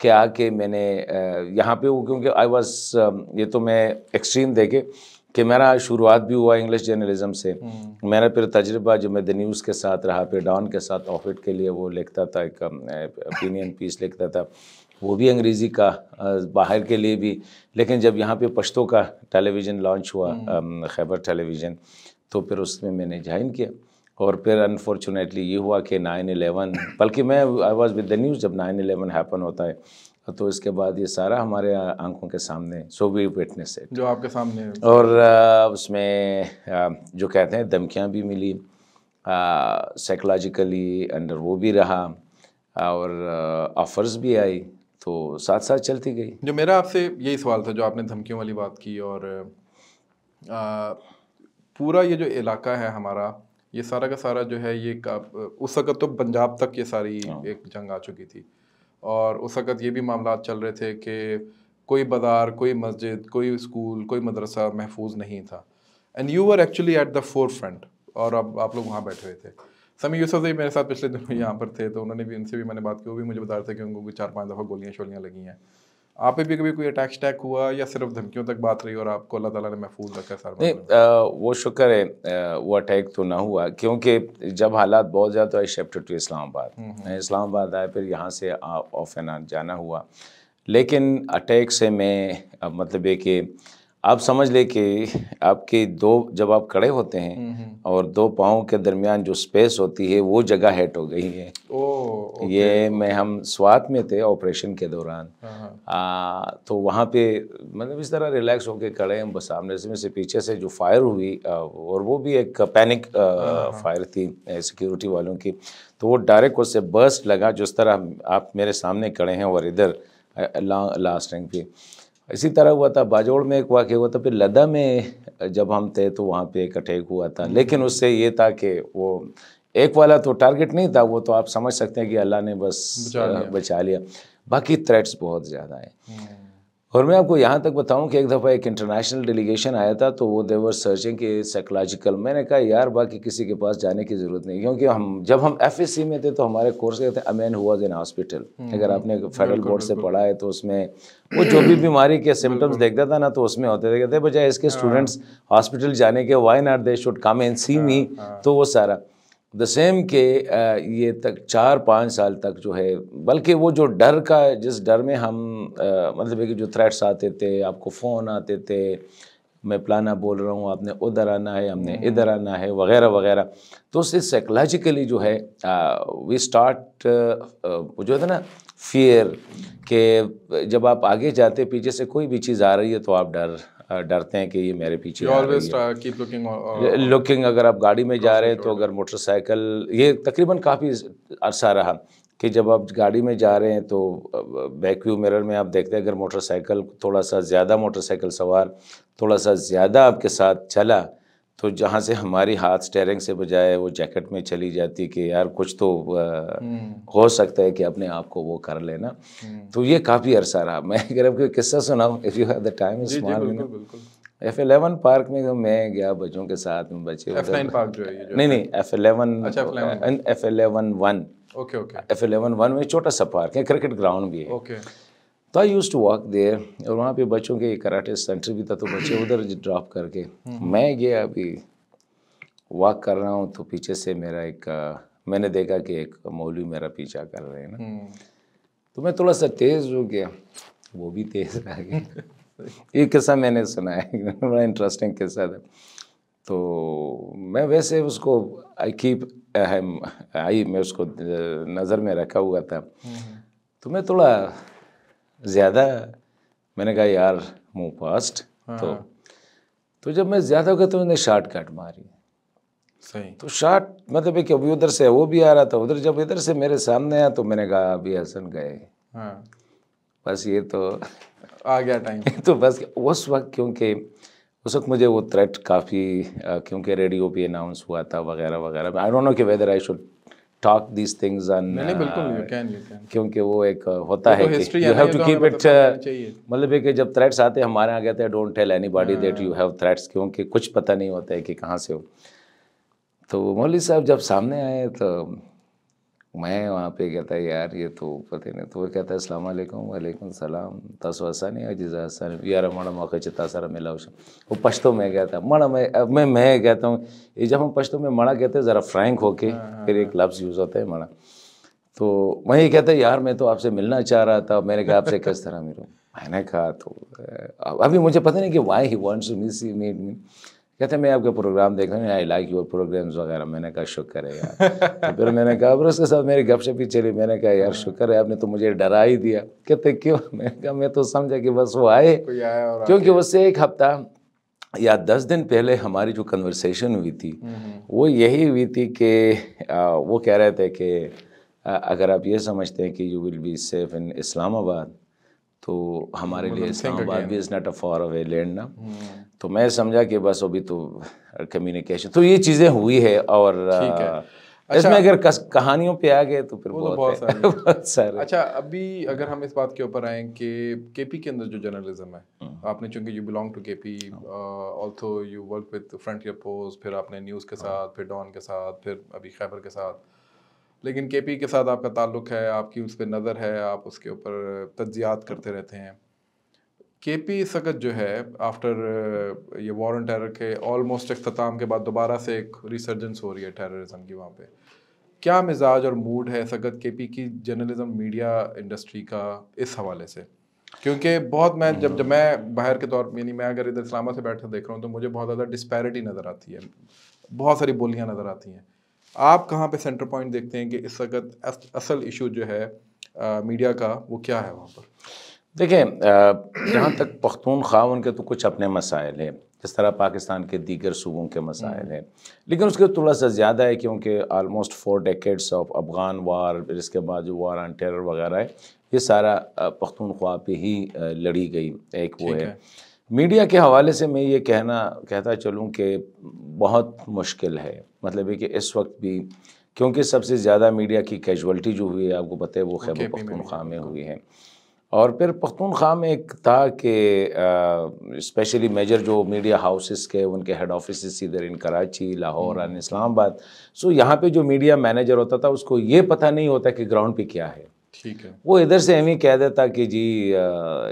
کہ آ کے میں نے یہاں پہ کیونکہ آئی واز یہ تو میں ایکسٹریم دیکھے کہ میرا شروعات بھی ہوا انگلش جرنلزم سے. میرا پھر تجربہ جب میں دا نیوز کے ساتھ رہا, پھر ڈان کے ساتھ آفٹ کے لیے وہ لکھتا تھا, ایک اوپینین پیس لکھتا تھا, وہ بھی انگریزی کا باہر کے لیے بھی. لیکن جب یہاں پہ پشتو کا ٹیلی ویژن لانچ ہوا, خیبر ٹیلی ویژن, تو پھر اس میں نے جوائن کیا. اور پھر انفارچونیٹلی یہ ہوا کہ 9/11, بلکہ میں I was with the news جب 9/11 ہیپن ہوتا ہے, تو اس کے بعد یہ سارا ہمارے آنکھوں کے سامنے, سو وی وٹنس اٹ, جو آپ کے سامنے. اور اس میں جو کہتے ہیں دھمکیاں بھی ملی, سائیکولوجیکلی انڈر وہ بھی رہا, اور آفرز بھی آئی, تو ساتھ ساتھ چلتی گئی. جو میرا آپ سے یہی سوال تھا, جو آپ نے دھمکیوں والی بات کی, اور پورا یہ جو علاقہ ہے ہمارا, یہ سارا کا سارا جو ہے یہ اس وقت تو پنجاب تک یہ ساری ایک جنگ آ چکی تھی, اور اس وقت یہ بھی معاملات چل رہے تھے کہ کوئی بازار, کوئی مسجد, کوئی اسکول, کوئی مدرسہ محفوظ نہیں تھا. And you are actually at the forefront, اور اب آپ لوگ وہاں بیٹھے ہوئے تھے. سمی یوسف بھی میرے ساتھ پچھلے دنوں یہاں پر تھے, تو انہوں نے بھی, ان سے بھی میں نے بات کی, وہ بھی مجھے بتا رہے تھے کہ ان کو 4-5 دفعہ گولیاں شولیاں لگی ہیں. آپ پہ بھی کبھی کوئی اٹیک شٹیک ہوا, یا صرف دھمکیوں تک بات رہی اور آپ کو اللہ تعالیٰ نے محفوظ رکھا سارا؟ نہیں, وہ شکر ہے وہ اٹیک تو نہ ہوا, کیونکہ جب حالات بہت زیادہ تو آئی شفٹ ٹو اسلام آباد. اسلام آباد آئے, پھر یہاں سے آف اینڈ آن جانا ہوا. لیکن اٹیک سے میں مطلب ہے کہ آپ سمجھ لیں کہ آپ کے جب آپ کھڑے ہوتے ہیں اور 2 پاؤں کے درمیان جو سپیس ہوتی ہے وہ جگہ ہیٹ ہو گئی ہے. یہ ہم سوات میں تھے آپریشن کے دوران, تو وہاں پہ مطلب اس طرح ریلیکس ہو کے کھڑے ہیں, بس سامنے سے پیچھے سے جو فائر ہوئی, اور وہ بھی ایک پینک فائر تھی سیکیورٹی والوں کی, تو وہ ڈائریکٹ اس سے برسٹ لگا, جس طرح آپ میرے سامنے کھڑے ہیں اور ادھر لاسٹ رینک پہ. اسی طرح ہوا تھا باجوڑ میں ایک واقعہ ہوا تھا, پھر لدہ میں جب ہم تھے تو وہاں پہ ایک اٹیک ہوا تھا. لیکن اس سے یہ تھا کہ وہ ایک والا تو ٹارگٹ نہیں تھا, وہ تو آپ سمجھ سکتے ہیں کہ اللہ نے بس بچا لیا. باقی تھریٹس بہت زیادہ ہیں. اور میں آپ کو یہاں تک بتاؤں کہ ایک دفعہ ایک انٹرنیشنل ڈیلیگیشن آیا تھا, تو وہ دیور سرچنگ کہ سائیکولوجیکل. میں نے کہا یار باقی کسی کے پاس جانے کی ضرورت نہیں, کیونکہ جب ہم FSC میں تھے تو ہمارے کورس کے تھے امین ہواز ان ہاسپٹل. اگر آپ نے فیڈرل بورڈ سے پڑھا ہے تو اس میں وہ جو بھی بیماری کے سمٹمز دیکھتا تھا نا, تو اس میں ہوتے تھے, کہتے بجائے اس کے اسٹوڈنٹس ہاسپٹل جانے کے, why not they should come and see me. تو وہ سارا دا سیم کہ یہ تک 4-5 سال تک جو ہے, بلکہ وہ جو ڈر کا, جس ڈر میں ہم مطلب ہے کہ جو تھریٹس آتے تھے, آپ کو فون آتے تھے, میں پلانا بول رہا ہوں, آپ نے ادھر آنا ہے, ہم نے ادھر آنا ہے, وغیرہ وغیرہ. تو اس سے سائیکولوجیکلی جو ہے وی اسٹارٹ, وہ جو ہے نا فیئر, کہ جب آپ آگے جاتے پیچھے سے کوئی بھی چیز آ رہی ہے تو آپ ڈرتے ہیں کہ یہ میرے پیچھے آ رہی ہے. لوکنگ, اگر آپ گاڑی میں جا رہے ہیں تو اگر موٹر سائیکل, یہ تقریباً کافی عرصہ رہا کہ جب آپ گاڑی میں جا رہے ہیں تو بیک ویو مرر میں آپ دیکھتے ہیں اگر موٹر سائیکل تھوڑا سا زیادہ, موٹر سائیکل سوار تھوڑا سا زیادہ آپ کے ساتھ چلا, تو جہاں سے ہماری ہاتھ سٹیئرنگ سے بجائے وہ جیکٹ میں چلی جاتی کہ یار کچھ تو ہو سکتا ہے کہ اپنے آپ کو وہ کر لینا. تو یہ کافی عرصہ رہا. میں اگر آپ کو قصہ سناؤں, if you have the time is small, F11 park میں گیا بچوں کے ساتھ, بچے F9 پارک جو ہے, نہیں F11 F11 میں چھوٹا سا پارک ہے, کرکٹ گراؤنڈ بھی ہے. تو آئی یوز ٹو واک دیئر, اور وہاں پہ بچوں کے کراٹے سینٹر بھی تھا, تو بچے ادھر ڈراپ کر کے میں گیا, ابھی واک کر رہا ہوں تو پیچھے سے میرا ایک, میں نے دیکھا کہ ایک مولوی میرا پیچھا کر رہے ہیں نا, تو میں تھوڑا سا تیز ہو گیا, وہ بھی تیز رہ گیا. یہ قصہ میں نے سنا ہے, بڑا انٹرسٹنگ قصہ تھا. تو میں ویسے اس کو میں اس کو نظر میں رکھا ہوا تھا, تو میں تھوڑا زیادہ, میں نے کہا یار منہ فاسٹ, تو جب میں زیادہ ہو گیا تو میں نے شارٹ کٹ ماری. تو شارٹ مطلب ہے کہ ابھی ادھر سے وہ بھی آ رہا تھا, ادھر جب ادھر سے میرے سامنے آیا تو میں نے کہا ابھی حسن گئے, بس یہ تو آ گیا ٹائم. تو بس اس وقت, کیونکہ اس وقت مجھے وہ تھریٹ کافی, کیونکہ ریڈیو بھی اناؤنس ہوا تھا وغیرہ وغیرہ. آئی ڈونٹ نو کہ whether I should talk these things on, کیونکہ وہ ایک ہوتا ہے کہ you have to keep it, مطلب ہے کہ جب تھریٹس آتے ہیں ہمارے یہاں کہتے ہیں don't tell any body that you have threats, کیونکہ کچھ پتہ نہیں ہوتا ہے کہ کہاں سے ہو. تو مولوی صاحب جب سامنے آئے تو میں وہاں پہ کہتا ہے یار یہ تو پتہ نہیں. تو وہ کہتا ہے السلام علیکم. وعلیکم السلام. تاسو حسن عزیز حسن یار ماڑا موقع چتا سارا ملا. وہ پشتو میں کہتا ہے ماڑا. میں کہتا ہوں یہ جب ہم پشتو میں ماڑا کہتے ہیں ذرا فرینک ہو کے پھر ایک لفظ یوز ہوتا ہے ماڑا. تو میں یہ کہتا ہے یار میں تو آپ سے ملنا چاہ رہا تھا. میں نے کہا آپ سے کس طرح ملوں. میں نے کہا تو ابھی مجھے پتہ نہیں کہ why he wants to meet me. کہتے ہیں میں آپ کے پروگرام دیکھ رہا ہوں آئی لائک یور پروگرامز وغیرہ. میں نے کہا شکر ہے یار. پھر میں نے کہا پھر اس کے ساتھ میری گپ شپ ہی چلی. میں نے کہا یار شکر ہے آپ نے تو مجھے ڈرا ہی دیا. کہتے کیوں؟ میں نے کہا میں تو سمجھا کہ بس وہ آئے, کیونکہ اس سے ایک ہفتہ یا 10 دن پہلے ہماری جو کنورسیشن ہوئی تھی وہ یہی ہوئی تھی کہ وہ کہہ رہے تھے کہ اگر آپ یہ سمجھتے ہیں کہ you will be safe in Islamabad تو ہمارے لیے اسلام آباد بھی is not a far away land نا. تو میں سمجھا کہ بس ابھی تو کمیونیکیشن تو یہ چیزیں ہوئی ہے. اور اس میں اگر کہانیوں پہ آ گئے تو پھر بہت سارے. اچھا ابھی اگر ہم اس بات کے اوپر آئیں کہ کے پی کے اندر جو جرنلزم ہے, آپ نے چونکہ you belong to K P, also you work with Frontier Post, پھر آپ نے نیوز کے ساتھ, پھر ڈان کے ساتھ, پھر ابھی خیبر کے ساتھ, لیکن کے پی کے ساتھ آپ کا تعلق ہے, آپ کی اس پہ نظر ہے, آپ اس کے اوپر تجزیات کرتے رہتے ہیں. کے پی اس وقت جو ہے آفٹر یہ وار آن ٹیرر کے آلموسٹ اختتام کے بعد دوبارہ سے ایک ریسرجنس ہو رہی ہے ٹیررزم کی. وہاں پہ کیا مزاج اور موڈ ہے اس وقت کے پی کی جرنلزم میڈیا انڈسٹری کا اس حوالے سے؟ کیونکہ بہت میں جب میں باہر کے طور پہ یعنی میں اگر ادھر اسلام آباد سے بیٹھ کر دیکھ رہا ہوں تو مجھے بہت زیادہ ڈسپیرٹی نظر آتی ہے, بہت ساری بولیاں نظر آتی ہیں. آپ کہاں پہ سینٹر پوائنٹ دیکھتے ہیں کہ اس وقت اصل ایشو جو ہے میڈیا کا وہ کیا ہے وہاں پر؟ دیکھیں جہاں تک پختونخوا ان کے تو کچھ اپنے مسائل ہیں جس طرح پاکستان کے دیگر صوبوں کے مسائل ہیں, لیکن اس کے تھوڑا سا زیادہ ہے کیونکہ آلموسٹ 4 ڈیکیڈس آف افغان وار, پھر اس کے بعد جو وار آن ٹیرر وغیرہ ہے یہ سارا پختونخوا پہ ہی لڑی گئی. ایک وہ ہے. میڈیا کے حوالے سے میں یہ کہتا چلوں کہ بہت مشکل ہے. مطلب ہے کہ اس وقت بھی کیونکہ سب سے زیادہ میڈیا کی کیجولٹی جو ہوئی ہے آپ کو پتہ ہے وہ خیبر پختونخوا میں ہوئی ہے. اور پھر پختونخوا میں ایک تھا کہ اسپیشلی میجر جو میڈیا ہاؤسز کے ان کے ہیڈ آفیسز ادھر ان کراچی, لاہور اور اسلام آباد. سو یہاں پہ جو میڈیا مینیجر ہوتا تھا اس کو یہ پتہ نہیں ہوتا کہ گراؤنڈ پہ کیا ہے. ٹھیک ہے. وہ ادھر سے ایویں کہہ دیتا کہ جی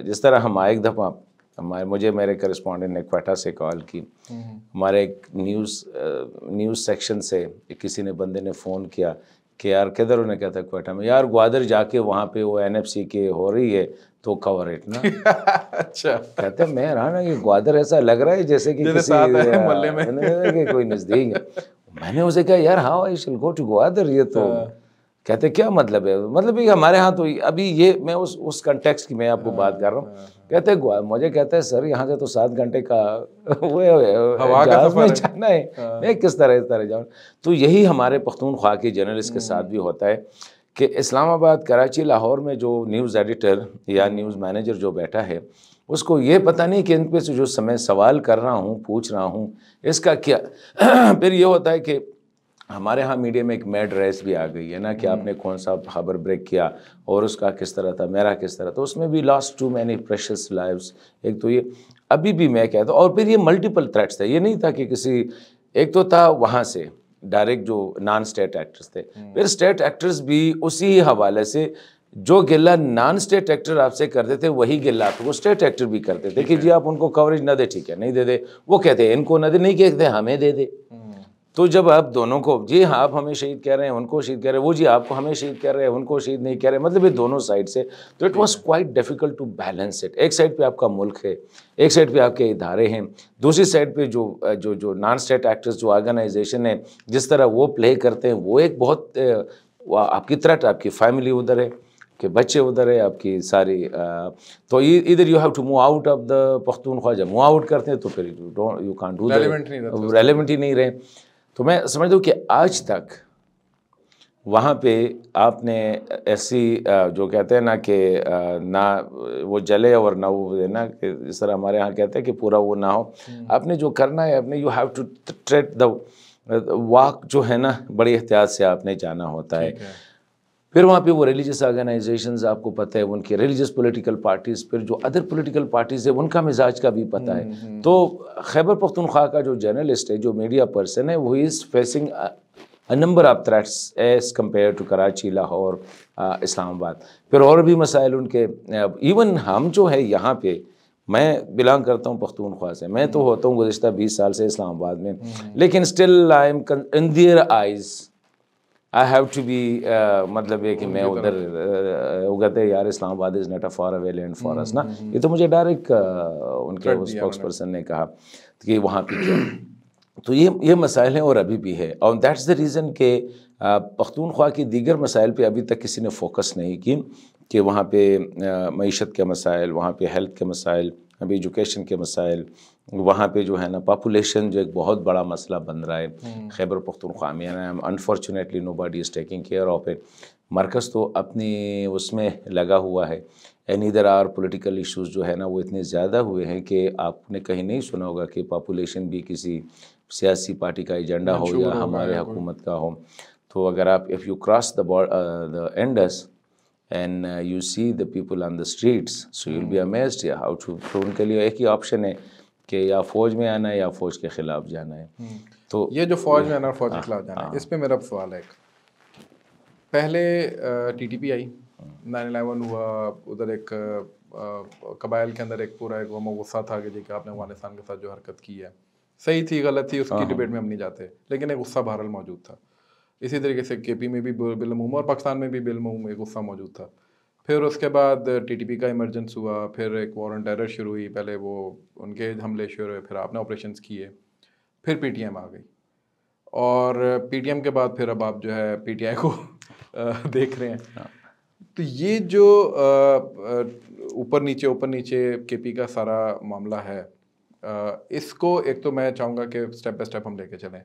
جس طرح ہم ایک دفعہ مجھے میرے کرسپونڈنٹ نے کوئٹہ سے کال کی, ہمارے ایک نیوز سیکشن سے کسی نے بندے نے فون کیا کہ یار کدھر, انہیں کہتا ہے کوئٹہ میں. یار گوادر جا کے وہاں پہ وہ این ایف سی کے ہو رہی ہے تو کور اٹ نا. اچھا کہتے ہیں میں رہا نا کہ گوادر ایسا لگ رہا ہے جیسے کہ کسی محلے میں کوئی نزدیک ہے. میں نے اسے کہا یار ہاؤ آئی شل گو ٹو گوادر. یہ تو کہتے کیا مطلب ہے؟ مطلب یہ ہمارے ہاں تو ابھی یہ میں اس کنٹیکسٹ کی میں آپ کو بات کر رہا ہوں. کہتے مجھے کہتا ہے سر یہاں سے تو 7 گھنٹے کا وہ جہاز میں جانا ہے, میں کس طرح جاؤں. تو یہی ہمارے پختونخوا کے جرنلسٹ کے ساتھ بھی ہوتا ہے کہ اسلام آباد, کراچی, لاہور میں جو نیوز ایڈیٹر یا نیوز مینیجر جو بیٹھا ہے اس کو یہ پتہ نہیں کہ ان پہ سے جو میں سوال کر رہا ہوں, پوچھ رہا ہوں, اس کا کیا. پھر یہ ہوتا ہے کہ ہمارے ہاں میڈیا میں ایک میڈ ریس بھی آ گئی ہے نا کہ آپ نے کون سا خبر بریک کیا اور اس کا کس طرح تھا, میرا کس طرح. تو اس میں بھی last two many precious lives. ایک تو یہ ابھی بھی میں کہتا ہوں, اور پھر یہ ملٹیپل تھریٹس تھے. یہ نہیں تھا کہ کسی ایک تو تھا وہاں سے ڈائریکٹ جو نان اسٹیٹ ایکٹرز تھے, پھر اسٹیٹ ایکٹرز بھی اسی حوالے سے جو گلہ نان اسٹیٹ ایکٹر آپ سے کرتے تھے وہی گلہ آپ کو اسٹیٹ ایکٹر بھی کرتے تھے کہ جی آپ ان کو کوریج نہ دے, ٹھیک ہے نہیں دے دے. وہ کہتے ہیں ان کو نہ دے, نہیں کہتے ہمیں دے دے. تو جب آپ دونوں کو جی ہاں آپ ہمیں شہید کہہ رہے ہیں ان کو شہید کہہ رہے ہیں, وہ جی آپ کو ہمیں شہید کہہ رہے ہیں ان کو شہید نہیں کہہ رہے, مطلب یہ دونوں سائڈ سے. تو it was quite difficult to balance it. ایک سائڈ پہ آپ کا ملک ہے, ایک سائڈ پہ آپ کے ادارے ہیں, دوسری سائڈ پہ جو نان اسٹیٹ ایکٹرز جو آرگنائزیشن ہے جس طرح وہ پلے کرتے ہیں, وہ ایک بہت آپ کی تھریٹ, آپ کی فیملی ادھر ہے, کہ بچے ادھر ہے, آپ کی ساری. تو ادھر you have to move out of the Pakhtunkhwa. جب موو آؤٹ کرتے ہیں تو پھر یو کانٹ ڈو ریلیونٹ ہی نہیں رہے. تو میں سمجھتا ہوں کہ آج تک وہاں پہ آپ نے ایسی جو کہتے ہیں نا کہ نہ وہ جلے اور نہ وہ نا کہ جس طرح ہمارے ہاں کہتے ہیں کہ پورا وہ نہ ہو. آپ نے جو کرنا ہے اپنے you have to tread the walk جو ہے نا بڑی احتیاط سے آپ نے جانا ہوتا ہے. پھر وہاں پہ وہ ریلیجیس آرگنائزیشنز آپ کو پتہ ہے ان کی ریلیجیس پولیٹیکل پارٹیز, پھر جو ادر پولیٹیکل پارٹیز ہے ان کا مزاج کا بھی پتہ ہے. تو خیبر پختونخوا کا جو جرنلسٹ ہے, جو میڈیا پرسن ہے, وہ is facing a number of threats as compared to Karachi, Lahore, Islamabad. پھر اور بھی مسائل ان کے. ایون ہم جو ہے یہاں پہ، میں بلانگ کرتا ہوں پختونخوا سے، میں تو ہوتا ہوں گزشتہ 20 سال سے اسلام آباد میں، لیکن still I am in their eyes I have to be, مطلب یہ کہ میں ادھر وہ کہتے ہیں یار Islamabad is not a far away land for us نا. یہ تو مجھے ڈائریکٹ ان کے اسپوکس پرسن نے کہا کہ وہاں پہ کیا. تو یہ مسائل ہیں اور ابھی بھی ہے، اور دیٹس دا ریزن کہ پختونخوا کی دیگر مسائل پہ ابھی تک کسی نے فوکس نہیں کی، کہ وہاں پہ معیشت کے مسائل، وہاں پہ ہیلتھ کے مسائل، ابھی ایجوکیشن کے مسائل، وہاں پہ جو ہے نا پاپولیشن جو ایک بہت بڑا مسئلہ بن رہا ہے خیبر پختونخوا میں. Unfortunately nobody is taking care of it. مرکز تو اپنی اس میں لگا ہوا ہے، اینی ادھر آر پولیٹیکل ایشوز جو ہے نا وہ اتنے زیادہ ہوئے ہیں کہ آپ نے کہیں نہیں سنا ہوگا کہ پاپولیشن بھی کسی سیاسی پارٹی کا ایجنڈا ہو یا ہمارے حکومت کا ہو. تو اگر آپ if you cross the Indus and you see the people on the streets, so you'll be amazed how to. تو ان کے لیے ایک ہی آپشن ہے کہ یا فوج میں آنا ہے یا فوج کے خلاف جانا ہے. تو یہ جو فوج میں آنا اور فوج کے خلاف جانا ہے، اس پہ میرا سوال ہے. پہلے ٹی ٹی پی آئی، 9/11 ہوا، ادھر ایک قبائل کے اندر ایک پورا ایک غصہ تھا کہ جی کہ آپ نے افغانستان کے ساتھ جو حرکت کی ہے صحیح تھی غلط تھی، اس کی ڈبیٹ میں ہم نہیں جاتے، لیکن ایک غصہ بہرحال موجود تھا. اسی طریقے سے کے پی میں بھی بالعموم اور پاکستان میں بھی بالعموم ایک غصہ موجود تھا. پھر اس کے بعد ٹی ٹی پی کا ایمرجنس ہوا، پھر ایک وار آن ٹیرر شروع ہوئی، پہلے وہ ان کے حملے شروع ہوئے، پھر آپ نے آپریشنس کیے، پھر پی ٹی ایم آ گئی، اور پی ٹی ایم کے بعد پھر اب آپ جو ہے پی ٹی آئی کو دیکھ رہے ہیں. تو یہ جو اوپر نیچے کے پی کا سارا معاملہ ہے، اس کو ایک تو میں چاہوں گا کہ اسٹیپ بائی اسٹیپ ہم لے کے چلیں.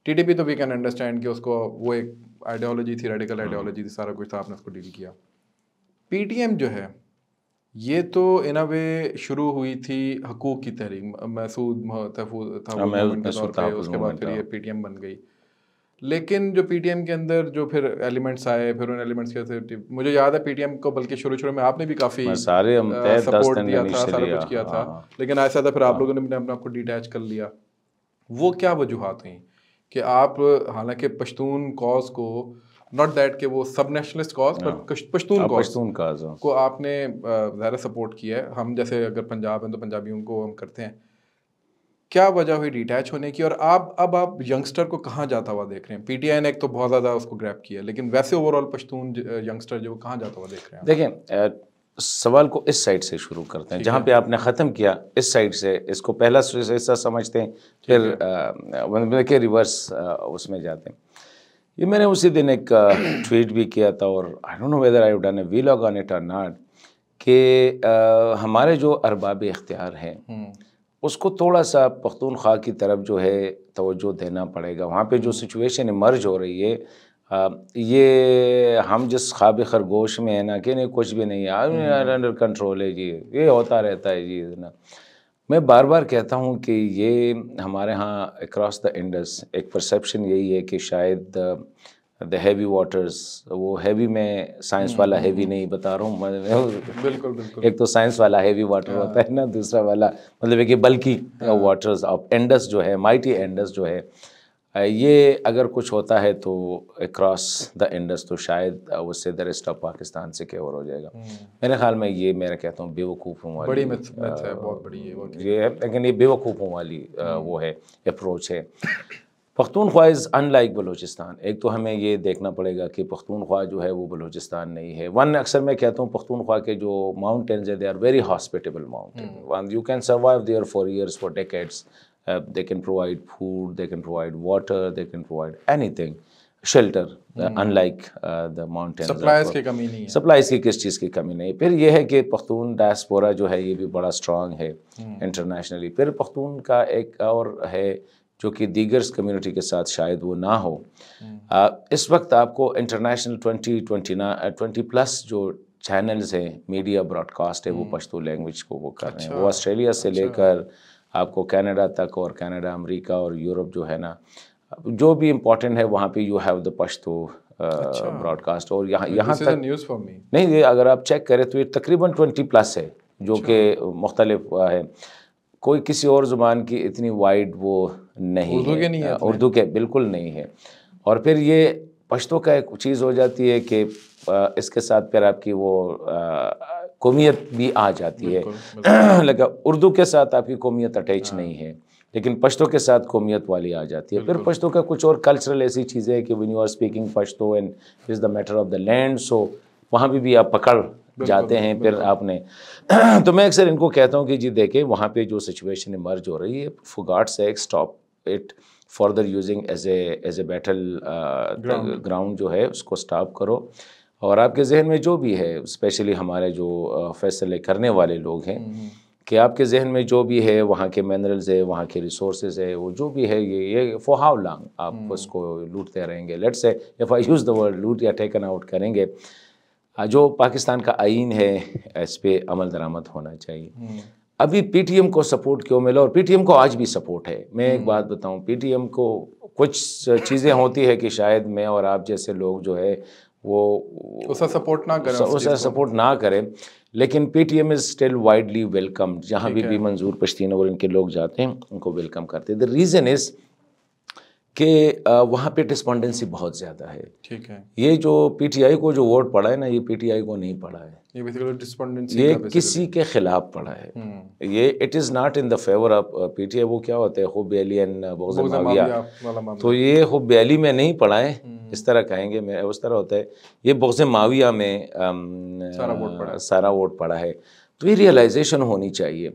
ٹی ٹی پی تو وی کین انڈرسٹینڈ کہ اس کو وہ ایک آئیڈیالوجی تھی، ریڈیکل آئیڈیالوجی تھی، سارا کچھ تھا، آپ نے اس کو ڈیل کیا. پی ٹی ایم جو ہے یہ تو ان اے وے شروع ہوئی تھی حقوق کی تحریک، مسعود تحفظ تھا وہ موومنٹ کے طور پہ، اس کے بعد پھر یہ پی ٹی ایم بن گئی. لیکن جو پی ٹی ایم کے اندر جو پھر ایلیمنٹس آئے، پھر ان ایلیمنٹس کے مجھے یاد ہے پی ٹی ایم کو بلکہ شروع میں آپ نے بھی کافی سپورٹ دیا تھا، سارا کچھ کیا تھا، لیکن ایسا تھا پھر آپ لوگوں نے اپنے آپ کو ڈیٹیچ کر لیا. وہ کیا وجوہات ہوئیں کہ آپ حالانکہ پشتون کاز کو، ناٹ دیٹ کہ وہ سب نیشنلسٹ کاز پر پشتون کاز کو آپ نے ظاہر سپورٹ کیا ہے. ہم جیسے اگر پنجاب ہیں تو پنجابیوں کو ہم کرتے ہیں. کیا وجہ ہوئی ڈیٹیچ ہونے کی، اور اب آپ ینگسٹر کو کہاں جاتا ہوا دیکھ رہے ہیں؟ پی ٹی آئی نے ایک تو بہت زیادہ اس کو گریب کیا، لیکن ویسے اوور آل پشتون ینگسٹر جو کہاں جاتا ہوا دیکھ رہے ہیں؟ دیکھیں سوال کو اس سائڈ سے شروع کرتے ہیں جہاں پہ آپ نے ختم کیا، اس سائڈ سے اس کو پہلا حصہ سمجھتے ہیں، پھر کہ ریورس اس میں جاتے ہیں. یہ میں نے اسی دن ایک ٹویٹ بھی کیا تھا، اور I don't know whether I have done a vlog on it اور ناٹ، کہ ہمارے جو ارباب اختیار ہیں اس کو تھوڑا سا پختونخوا کی طرف جو ہے توجہ دینا پڑے گا. وہاں پہ جو سچویشن ایمرج ہو رہی ہے، یہ ہم جس خواب خرگوش میں ہے نا کہ نہیں کچھ بھی نہیں ہے، انڈر کنٹرول ہے جی، یہ ہوتا رہتا ہے جی نا. میں بار بار کہتا ہوں کہ یہ ہمارے ہاں اکراس دا انڈس ایک پرسیپشن یہی ہے کہ شاید دا ہیوی واٹرز، وہ ہیوی میں سائنس والا ہیوی نہیں بتا رہا ہوں، بالکل ایک تو سائنس والا ہیوی واٹر ہوتا ہے نا، دوسرا والا مطلب ہے کہ بلکی واٹرز آف انڈس جو ہے، مائٹی انڈس جو ہے، یہ اگر کچھ ہوتا ہے تو اکراس دا انڈس تو شاید اس سے دا ریسٹ آف پاکستان سے کیور ہو جائے گا. میرے خیال میں یہ میں کہتا ہوں بیوقوفوں والی بڑی مت ہے، بہت بڑی یہ ہے، لیکن یہ بیوقوفوں والی وہ ہے اپروچ ہے. پختونخوا از ان لائک بلوچستان. ایک تو ہمیں یہ دیکھنا پڑے گا کہ پختونخوا جو ہے وہ بلوچستان نہیں ہے. اکثر میں کہتا ہوں پختونخوا کے جو ماؤنٹینز ہیں they are very hospitable mountain, you can survive there for years, for decades. They can provide food, they can provide water, they can provide anything, shelter, unlike the mountains. Supplies کی کمی نہیں ہے، supplies کی کس چیز کی کمی نہیں. پھر یہ ہے کہ پختون ڈائسپورا جو ہے یہ بھی بڑا اسٹرانگ ہے انٹرنیشنلی. پھر پختون کا ایک اور ہے جو کہ دیگر کمیونٹی کے ساتھ شاید وہ نہ ہو. اس وقت آپ کو انٹرنیشنل 20+ جو چینلز ہیں، میڈیا براڈ کاسٹ ہے، وہ پشتو لینگویج کو وہ کر رہے ہیں. وہ آسٹریلیا سے لے کر آپ کو کینیڈا تک، اور کینیڈا، امریکہ اور یورپ جو ہے نا، جو بھی امپورٹنٹ ہے وہاں پہ you have the Pashto broadcast. اور یہاں تک نہیں، یہ اگر آپ چیک کریں تو یہ تقریباً 20+ ہے جو کہ مختلف ہے. کوئی کسی اور زبان کی اتنی وائڈ وہ نہیں ہے، اردو کے بالکل نہیں ہے. اور پھر یہ پشتو کا ایک چیز ہو جاتی ہے کہ اس کے ساتھ پھر آپ کی وہ قومیت بھی آ جاتی ہے. لیکن اردو کے ساتھ آپ کی قومیت اٹیچ نہیں ہے، لیکن پشتو کے ساتھ قومیت والی آ جاتی ہے. پھر پشتو کا کچھ اور کلچرل ایسی چیزیں کہ when you are speaking Pashto and it is the matter of the land، so وہاں بھی آپ پکڑ جاتے ہیں. پھر آپ نے تو میں اکثر ان کو کہتا ہوں کہ جی دیکھیں وہاں پہ جو سچویشن ایمرج ہو رہی ہے، for God's sake stop it further using as a battle ground جو ہے اس کو سٹاپ کرو. اور آپ کے ذہن میں جو بھی ہے، اسپیشلی ہمارے جو فیصلے کرنے والے لوگ ہیں، کہ آپ کے ذہن میں جو بھی ہے وہاں کے منرلز ہے، وہاں کے ریسورسز ہے، وہ جو بھی ہے یہ فور ہاؤ لانگ آپ اس کو لوٹتے رہیں گے. Let's say if I use the word لوٹ یا ٹیکن آؤٹ کریں گے. جو پاکستان کا آئین ہے اس پہ عمل درآمد ہونا چاہیے. ابھی پی ٹی ایم کو سپورٹ کیوں ملا؟ اور پی ٹی ایم کو آج بھی سپورٹ ہے. میں ایک بات بتاؤں، پی ٹی ایم کو کچھ چیزیں ہوتی ہے کہ شاید میں اور آپ جیسے لوگ جو ہے وہ اسے سپورٹ نہ کریں، لیکن P T M is still widely welcome. جہاں بھی منظور پشتین اور ان کے لوگ جاتے ہیں ان کو ویلکم کرتے ہیں. دا ریزن از کہ وہاں پہ ڈسپونڈنسی بہت زیادہ ہے. ٹھیک ہے، یہ جو پی ٹی آئی کو جو ووٹ پڑا ہے نا، یہ پی ٹی آئی کو نہیں پڑا ہے، یہ کسی کے خلاف پڑا ہے. یہ it is not in the favour of P T آئی. وہ کیا ہوتا ہے حب علی اینڈ بغض معاویہ، تو یہ حب علی میں نہیں پڑا ہے، اس طرح کہیں گے، میں اس طرح ہوتا ہے. یہ بغض معاویہ میں سارا ووٹ پڑا ہے. تو یہ ریئلائزیشن ہونی چاہیے.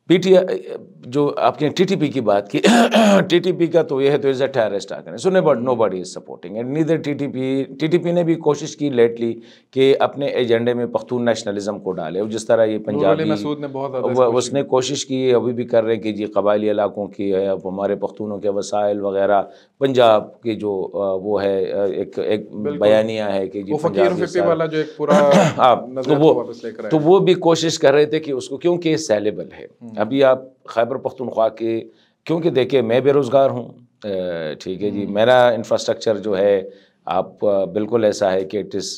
پی ٹی آئی جو آپ نے ٹی ٹی پی کی بات کی، ٹی ٹی پی کا تو یہ ہے تو is a terrorist organisation, so nobody is supporting and neither T T P نے بھی کوشش کی لیٹلی کہ اپنے ایجنڈے میں پختون نیشنلزم کو ڈالے. جس طرح یہ پنجابی اس نے کوشش کی، ابھی بھی کر رہے ہیں کہ جی قبائلی علاقوں کی ہے، اب ہمارے پختونوں کے وسائل وغیرہ. پنجاب کی جو وہ ہے ایک بیانیہ ہے کہ جی تو وہ بھی کوشش کر رہے تھے کہ اس کو، کیونکہ سیلیبل ہے. ابھی آپ خیبر پختونخوا کے، کیونکہ دیکھیں میں بے روزگار ہوں، ٹھیک ہے جی، میرا انفراسٹرکچر جو ہے آپ بالکل ایسا ہے کہ اٹ از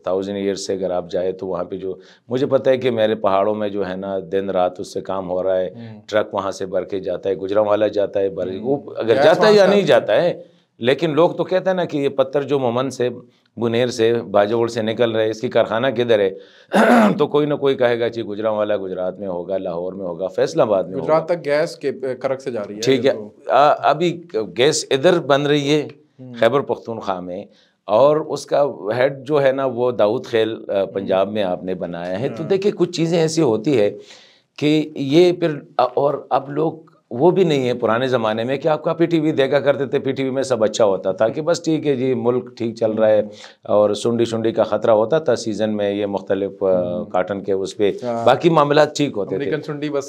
1000 ایئرس سے اگر آپ جائے تو وہاں پہ جو مجھے پتہ ہے کہ میرے پہاڑوں میں جو ہے نا دن رات اس سے کام ہو رہا ہے. ٹرک وہاں سے بھر کے جاتا ہے، گجرانوالہ جاتا ہے، وہ اگر جاتا ہے یا نہیں جاتا ہے، لیکن لوگ تو کہتے ہیں نا کہ یہ پتھر جو مومن سے، بنیر سے، باجوڑ سے نکل رہے، اس کی کارخانہ کدھر ہے؟ تو کوئی نہ کوئی کہے گا جی گجرانوالہ گجرات میں ہوگا، لاہور میں ہوگا، فیصل آباد میں ہوگا. گجرات تک گیس کے کرک سے جا رہی ہے. ٹھیک ہے، ابھی گیس ادھر بن رہی ہے خیبر پختونخوا میں، اور اس کا ہیڈ جو ہے نا وہ داؤد خیل پنجاب میں آپ نے بنایا ہے. تو دیکھیں کچھ چیزیں ایسی ہوتی ہے کہ یہ پھر، اور اب لوگ وہ بھی نہیں ہے پرانے زمانے میں کہ آپ کا پی ٹی وی دیکھا کرتے تھے، پی ٹی وی میں سب اچھا ہوتا تھا کہ بس ٹھیک ہے جی ملک ٹھیک چل رہا ہے، اور سنڈی کا خطرہ ہوتا تھا سیزن میں، یہ مختلف کاٹن کے اس پہ باقی معاملات ٹھیک ہوتے تھے.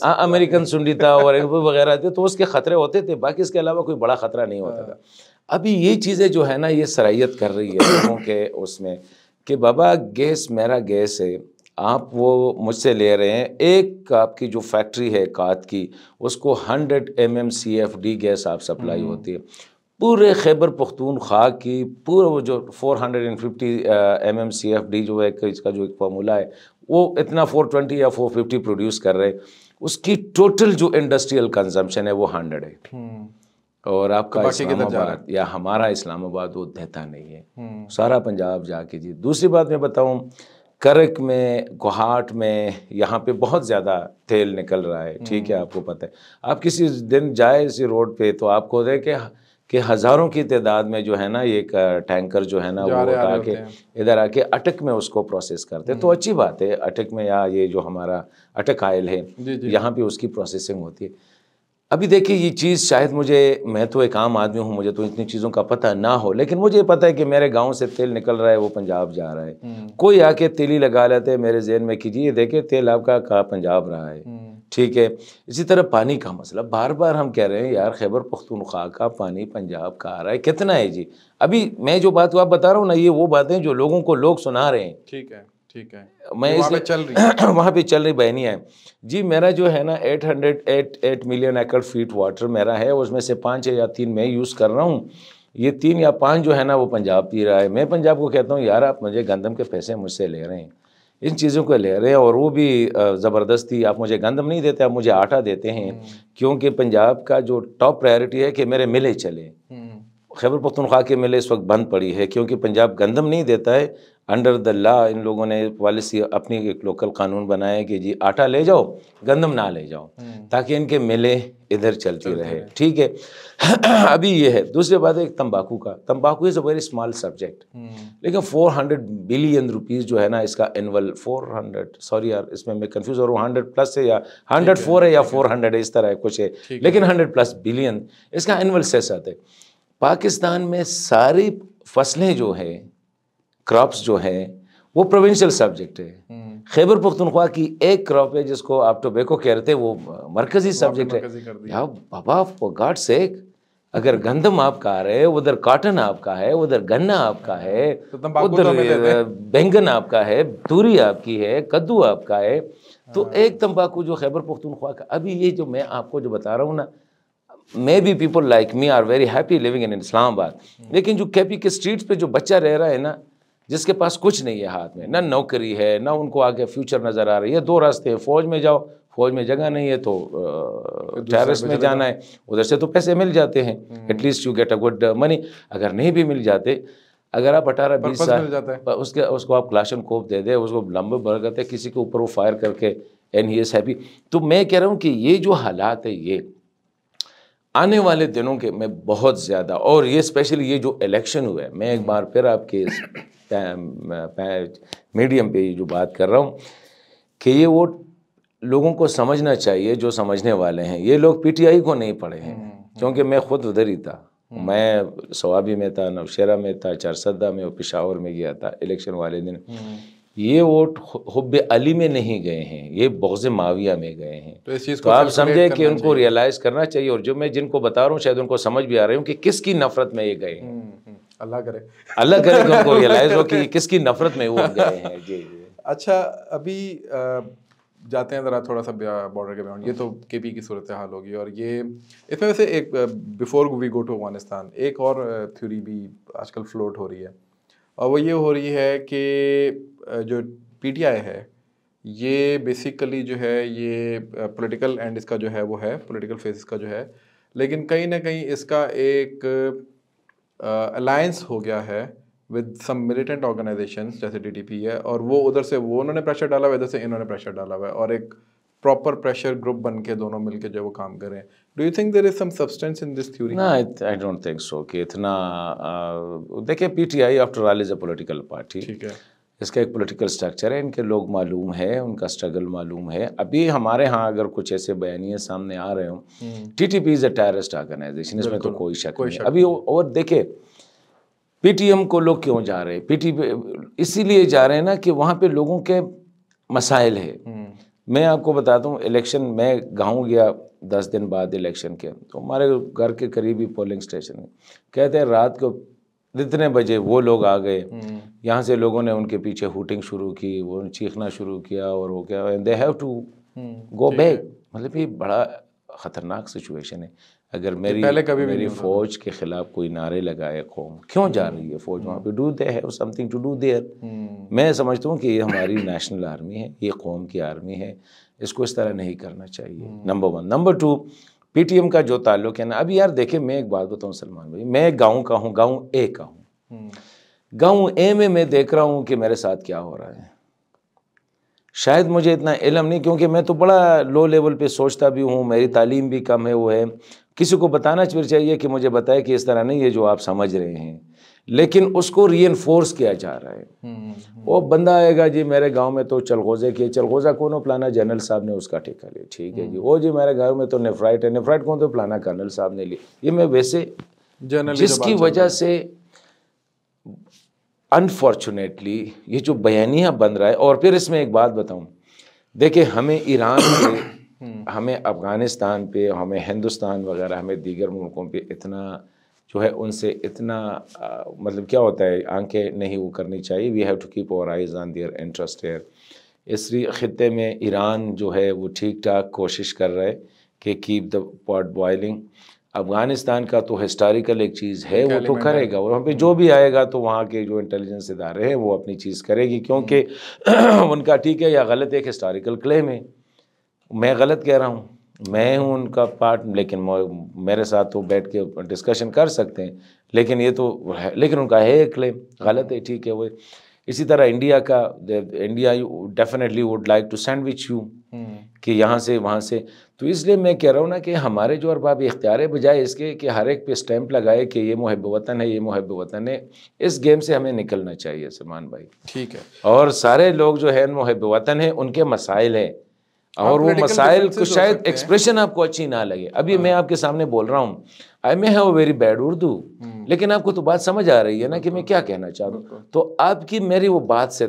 امریکن سنڈی تھا اور وغیرہ تھے، تو اس کے خطرے ہوتے تھے، باقی اس کے علاوہ کوئی بڑا خطرہ نہیں ہوتا تھا. ابھی یہ چیزیں جو ہے نا یہ سرائیت کر رہی ہے لوگوں کے اس میں کہ بابا گیس میرا گیس ہے، آپ وہ مجھ سے لے رہے ہیں. ایک آپ کی جو فیکٹری ہے کات کی، اس کو 100 MMCFD گیس آپ سپلائی ہوتی ہے. پورے خیبر پختونخوا کی پورا وہ جو 450 MMCFD جو ہے اس کا جو ایک فارمولا ہے، وہ اتنا 420 یا 450 پروڈیوس کر رہے، اس کی ٹوٹل جو انڈسٹریل کنزمپشن ہے وہ 100 ہے. اور آپ کا اسلام آباد یا ہمارا اسلام آباد وہ دیتا نہیں ہے، سارا پنجاب جا کے. جی دوسری بات میں بتاؤں، کرک میں، کوہاٹ میں، یہاں پہ بہت زیادہ تیل نکل رہا ہے. ٹھیک ہے، آپ کو پتہ ہے، آپ کسی دن جائے اسی روڈ پہ تو آپ کو دیکھیں کہ ہزاروں کی تعداد میں جو ہے نا ایک ٹینکر جو ہے نا وہ اٹھا کے ادھر آ کے اٹک میں اس کو پروسیس کرتے. تو اچھی بات ہے، اٹک میں، یا یہ جو ہمارا اٹک آئل ہے یہاں پہ اس کی پروسیسنگ ہوتی ہے. ابھی دیکھیں یہ چیز شاید میں تو ایک عام آدمی ہوں، مجھے تو اتنی چیزوں کا پتہ نہ ہو، لیکن مجھے پتہ ہے کہ میرے گاؤں سے تیل نکل رہا ہے، وہ پنجاب جا رہا ہے. کوئی آ کے تیلی لگا لیتے میرے ذہن میں کہ جی یہ دیکھیں تیل آپ کا کہاں پنجاب رہا ہے. ٹھیک ہے، اسی طرح پانی کا مسئلہ بار بار ہم کہہ رہے ہیں یار خیبر پختونخوا کا پانی پنجاب کا آ رہا ہے، کتنا ہے جی؟ ابھی میں جو بات آپ بتا رہا ہوں نا، یہ وہ باتیں جو لوگوں کو لوگ سنا رہے ہیں. ٹھیک ہے، میں وہاں پہ چل رہی بیانیاں ہیں. جی میرا جو ہے نا 808 ملین ایکڑ فیٹ واٹر میرا ہے، اس میں سے 5 یا 3 میں یوز کر رہا ہوں. یہ 3 یا 5 جو ہے نا وہ پنجاب پی رہا ہے. میں پنجاب کو کہتا ہوں یار آپ مجھے گندم کے پیسے مجھ سے لے رہے ہیں، ان چیزوں کو لے رہے ہیں، اور وہ بھی زبردستی. آپ مجھے گندم نہیں دیتے، آپ مجھے آٹا دیتے ہیں، کیونکہ پنجاب کا جو ٹاپ پرائیورٹی ہے کہ میرے ملیں چلیں. خیبر پختونخوا کے میلے اس وقت بند پڑی ہے کیونکہ پنجاب گندم نہیں دیتا ہے. انڈر دا لا ان لوگوں نے پالیسی اپنی ایک لوکل قانون بنایا ہے کہ جی آٹا لے جاؤ گندم نہ لے جاؤ تاکہ ان کے میلے ادھر چلتی رہے. ٹھیک ہے. ابھی یہ ہے. دوسری بات ہے تمباکو کا. تمباکو از اے ویری اسمال سبجیکٹ لیکن 400 بلین روپیز جو ہے نا اس کا اینول 400 سوری یار اس میں کنفیوز ہو رہا ہوں 100 پلس ہے یا 104 ہے یا 400 اس طرح کچھ ہے لیکن 100 پلس بلین اس کا اینول سیسات ہے. پاکستان میں ساری فصلیں جو ہے کراپس جو ہیں وہ پروونشل سبجیکٹ ہے. خیبر پختونخوا کی ایک کراپ ہے جس کو آپ ٹوبیکو کہہ رہے تھے وہ مرکزی سبجیکٹ ہے. یا بابا فار گاڈ سیک اگر گندم آپ کا ہے ادھر کاٹن آپ کا ہے ادھر گنا آپ کا ہے ادھر بینگن آپ کا ہے توری آپ کی ہے کدو آپ کا ہے تو ایک تمباکو جو خیبر پختونخوا کا. ابھی یہ جو میں آپ کو جو بتا رہا ہوں نا maybe people like me are very happy living in Islamabad لیکن جو کے پی کے اسٹریٹس پہ جو بچہ رہ رہا ہے نا جس کے پاس کچھ نہیں ہے ہاتھ میں نہ نوکری ہے نہ ان کو آگے فیوچر نظر آ رہی ہے. 2 راستے ہیں فوج میں جاؤ فوج میں جگہ نہیں ہے تو ٹیرس میں جانا ہے ادھر سے تو پیسے مل جاتے ہیں at least you get a good money. اگر نہیں بھی مل جاتے اگر آپ 18-20 سال اس کو آپ کلاشن کوپ دے دیں اس کو لمبے برگتے کسی کے اوپر وہ فائر کر کے اینڈ ہی از ہیپی. تو میں کہہ رہا ہوں کہ یہ جو حالات ہے یہ آنے والے دنوں کے میں بہت زیادہ اور یہ اسپیشلی یہ جو الیکشن ہوئے میں ایک بار پھر آپ کے میڈیم پہ جو بات کر رہا ہوں کہ یہ وہ لوگوں کو سمجھنا چاہیے جو سمجھنے والے ہیں. یہ لوگ پی ٹی آئی کو نہیں پڑھے ہیں کیونکہ میں خود ادھر ہی تھا. میں سوابی میں تھا نوشہرہ میں تھا چارسدہ میں اور پشاور میں گیا تھا الیکشن والے دن. یہ ووٹ حب علی میں نہیں گئے ہیں یہ بغض معاویہ میں گئے ہیں. تو آپ سمجھے کہ ان کو ریئلائز کرنا چاہیے اور جو میں جن کو بتا رہا ہوں شاید ان کو سمجھ بھی آ رہی ہوں کہ کس کی نفرت میں یہ گئے ہیں. اللہ کرے کہ ان کو ریئلائز ہو کہ کس کی نفرت میں وہ گئے ہیں. جی اچھا ابھی جاتے ہیں ذرا تھوڑا سا بارڈر کے بیانڈ. یہ تو کے پی کی صورتحال ہوگی اور یہ اس میں ویسے ایک before we go to Afghanistan ایک اور تھیوری بھی آج کل فلوٹ ہو رہی ہے اور وہ یہ ہو رہی ہے کہ جو پی ٹی آئی ہے یہ بیسیکلی جو ہے یہ پولیٹیکل اینڈ اس کا جو ہے وہ ہے پولیٹیکل فیس اس کا جو ہے لیکن کہیں نہ کہیں اس کا ایک الائنس ہو گیا ہے ود سم ملیٹنٹ آرگنائزیشنز جیسے ٹی ٹی پی ہے اور وہ ادھر سے وہ انہوں نے پریشر ڈالا ہوا ہے ادھر سے انہوں نے پریشر ڈالا ہوا ہے اور ایک پراپر پریشر گروپ بن کے دونوں مل کے جو وہ کام کریں. Do you think there is some substance in this theory? No I don't think so کہ اتنا دیکھیں P T I after all is a political party. ٹھیک ہے اس کا ایک پولیٹیکل سٹرکچر ہے ان کے لوگ معلوم ہے ان کا اسٹرگل معلوم ہے. ابھی ہمارے ہاں اگر کچھ ایسے بیانیے سامنے آ رہے ہوں T T P is a terrorist organisation اس میں تو کوئی شک نہیں. ابھی اور دیکھیں پی ٹی ایم کو لوگ کیوں جا رہے ہیں پی ٹی اسی لیے جا رہے ہیں نا کہ وہاں پہ لوگوں کے مسائل ہے. میں آپ کو بتاتا ہوں الیکشن میں گاؤں گیا 10 دن بعد الیکشن کے تو ہمارے گھر کے قریبی پولنگ اسٹیشن کہتے ہیں رات کو اتنے بجے وہ لوگ آ گئے یہاں سے لوگوں نے ان کے پیچھے ہوٹنگ شروع کی وہ چیخنا شروع کیا اور وہ کیا they have to go back. مطلب یہ بڑا خطرناک سچویشن ہے. اگر میری فوج کے خلاف کوئی نعرے لگائے قوم کیوں جا رہی ہے فوج وہاں پہ do they have something to do there. میں سمجھتا ہوں کہ یہ ہماری نیشنل آرمی ہے یہ قوم کی آرمی ہے اس کو اس طرح نہیں کرنا چاہیے. Number 1. Number 2 P T M کا جو تعلق ہے نا ابھی یار دیکھیں میں ایک بات بتاؤں سلمان بھائی میں گاؤں کا ہوں گاؤں اے کا ہوں. گاؤں اے میں دیکھ رہا ہوں کہ میرے ساتھ کیا ہو رہا ہے. شاید مجھے اتنا علم نہیں کیونکہ میں تو بڑا لو لیول پہ سوچتا بھی ہوں میری تعلیم بھی کم ہے وہ ہے. کسی کو بتانا چاہیے کہ مجھے بتائے کہ اس طرح نہیں ہے جو آپ سمجھ رہے ہیں لیکن اس کو ری انفورس کیا جا رہا ہے. وہ بندہ آئے گا جی میرے گاؤں میں تو چلغوزے کی چلغوزہ کون ہو پلانا جنرل صاحب نے اس کا ٹھیکہ لیا. ٹھیک ہے جی وہ جی میرے گاؤں میں تو نیفرائٹ ہے نیفرائٹ کون تو پلانا کرنل صاحب نے لی. یہ میں ویسے جس کی وجہ سے انفارچونیٹلی یہ جو بیانیہ بن رہا ہے. اور پھر اس میں ایک بات بتاؤں دیکھیں ہمیں ایران پہ ہمیں افغانستان پہ ہمیں ہندوستان وغیرہ ہمیں دیگر ملکوں پہ اتنا جو ہے ان سے اتنا مطلب کیا ہوتا ہے آنکھیں نہیں وہ کرنی چاہیے. وی ہیو ٹو کیپ اور آئیز آن دیئر انٹرسٹ ہے. اس خطے میں ایران جو ہے وہ ٹھیک ٹھاک کوشش کر رہے کہ کیپ دا پاٹ بوائلنگ. افغانستان کا تو ہسٹوریکل ایک چیز ہے وہ تو کرے گا وہاں پہ جو بھی آئے گا تو وہاں کے جو انٹیلیجنس ادارے ہیں وہ اپنی چیز کرے گی کیونکہ ان کا ٹھیک ہے یا غلط ایک ہسٹوریکل کلیم ہے. میں غلط کہہ رہا ہوں میں ہوں ان کا پارٹ، لیکن میرے ساتھ تو بیٹھ کے ڈسکشن کر سکتے ہیں، لیکن یہ تو لیکن ان کا ہے کلیم غلط ہے، ٹھیک ہے وہ. اسی طرح انڈیا کا، India definitely would like to sandwich you, کہ یہاں سے وہاں سے. تو اس لیے میں کہہ رہا ہوں نا کہ ہمارے جو ارباب اختیار ہے، بجائے اس کے کہ ہر ایک پہ اسٹیمپ لگائے کہ یہ محب وطن ہے، یہ محب وطن ہے، اس گیم سے ہمیں نکلنا چاہیے سلمان بھائی. ٹھیک ہے. اور سارے لوگ جو ہے محب وطن ہیں، ان کے مسائل ہیں، اور وہ مسائل کو شاید ایکسپریشن آپ کو اچھی نہ لگے. ابھی میں آپ کے سامنے بول رہا ہوں، I may have very bad Urdu, لیکن آپ کو تو بات سمجھ آ رہی ہے نا کہ میں کیا کہنا چاہ رہا ہوں. تو آپ کی میری وہ بات سے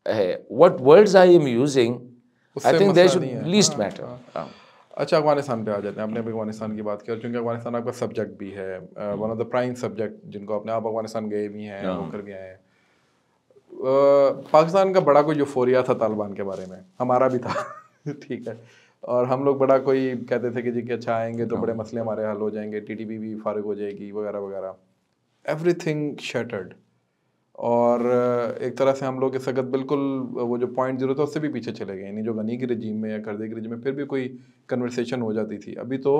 ہے، what words I am using, I think they should least matter. اچھا افغانستان پہ آ جاتے ہیں. آپ نے ابھی افغانستان کی بات کی، اور چونکہ افغانستان آپ کا سبجیکٹ بھی ہے، one of the prime subject جن کو آپ افغانستان گئے بھی ہیں، ہو کر بھی آئے ہیں. پاکستان کا بڑا کوئی یوفوریا تھا طالبان کے بارے میں، ہمارا بھی تھا ٹھیک ہے، اور ہم لوگ بڑا کوئی کہتے تھے کہ جی کہ اچھا آئیں گے تو بڑے مسئلے ہمارے حل ہو جائیں گے، ٹی ٹی پی بھی فارغ ہو جائے گی وغیرہ وغیرہ. Every thing shattered. اور ایک طرح سے ہم لوگ اس وقت بالکل وہ جو 0.0 تھا اس سے بھی پیچھے چلے گئے. یعنی جو غنی کی رجیم میں یا کردے کی رجیم میں پھر بھی کوئی کنورسیشن ہو جاتی تھی، ابھی تو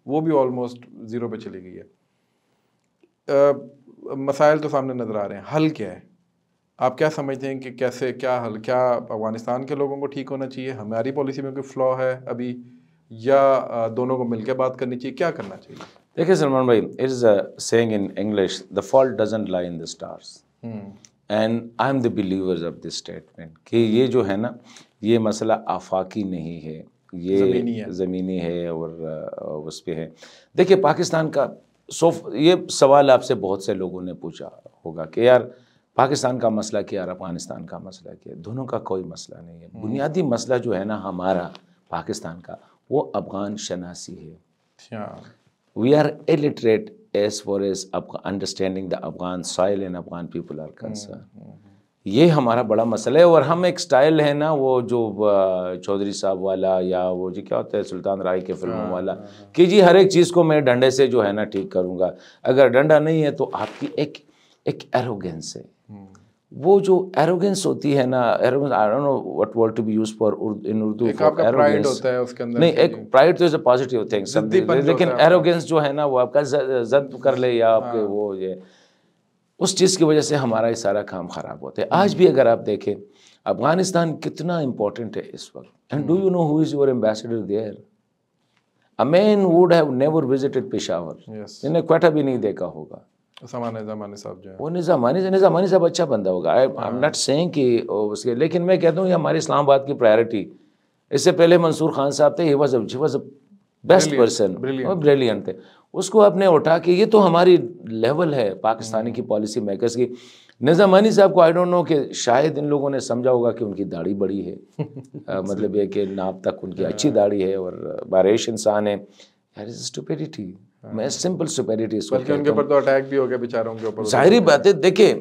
وہ بھی آلموسٹ 0 پہ چلی گئی ہے. مسائل تو سامنے نظر آ رہے ہیں، حل کیا ہے؟ آپ کیا سمجھتے ہیں کہ کیسے کیا حل، کیا افغانستان کے لوگوں کو ٹھیک ہونا چاہیے، ہماری پالیسی میں کوئی فلا ہے ابھی، یا دونوں کو مل کے بات کرنی چاہیے، کیا کرنا چاہیے؟ دیکھیں سلمان بھائی، it is a saying in English, the fault doesn't lie in the stars, and I am the believers of this statement, کہ یہ جو ہے نا، یہ مسئلہ آفاقی نہیں ہے، یہ زمینی ہے اور اس پہ ہے. دیکھیں پاکستان کا یہ سوال آپ سے بہت سے لوگوں نے پوچھا ہوگا کہ یار پاکستان کا مسئلہ کیا اور افغانستان کا مسئلہ کیا. دونوں کا کوئی مسئلہ نہیں ہے. بنیادی مسئلہ جو ہے نا ہمارا پاکستان کا، وہ افغان شناسی ہے. We are illiterate as far as understanding the Afghan soil and Afghan people are concerned. یہ ہمارا بڑا مسئلہ ہے. اور ہم ایک سٹائل ہے نا وہ جو چودھری صاحب والا، یا وہ جی کیا ہوتا ہے سلطان رائے کے فلموں والا، کہ جی ہر ایک چیز کو میں ڈنڈے سے جو ہے نا ٹھیک کروں گا. اگر ڈنڈا نہیں ہے تو آپ کی ایک ایروگنس ہے. وہ جو ایروگنس ہوتی ہے نا، arrogance I don't know what word to be used for in Urdu. ایک آپ کا پرائڈ ہوتا ہے اس کے اندر. نہیں، ایک پرائڈ تو is a positive thing، لیکن ایروگنس جو ہے نا وہ آپ کا ضد کر لے یا آپ کے وہ یہ، اس چیز کی وجہ سے ہمارا یہ سارا کام خراب ہوتا ہے. آج بھی اگر آپ دیکھیں افغانستان کتنا امپورٹنٹ ہے اس وقت. And do you know who is your ambassador there? A man would have never visited Peshawar, جنہیں کوئٹہ بھی نہیں دیکھا ہوگا. نظامانی صاحب جو ہے، وہ نظامانی صاحب اچھا بندہ ہوگا. آئی ایم ناٹ سیئنگ کہ اس کے، لیکن میں کہتا ہوں یہ ہمارے اسلام آباد کی پرائرٹی. اس سے پہلے منصور خان صاحب تھے، he was a best person, brilliant تھے. اس کو آپ نے اٹھا کے، یہ تو ہماری لیول ہے پاکستانی کی پالیسی میکرز کی. نظامانی صاحب کو آئی ڈونٹ نو کہ شاید ان لوگوں نے سمجھا ہوگا کہ ان کی داڑھی بڑی ہے، مطلب یہ کہ ناپ تک ان کی اچھی داڑھی ہے اور باریش انسان ہے. اسٹوپیڈیٹی، میں سمپل اسٹوپیڈیٹی اس کو بلکہ ان کے اوپر تو اٹیک بھی ہو گیا بیچاروں کے اوپر. ظاہری بات ہے. دیکھیں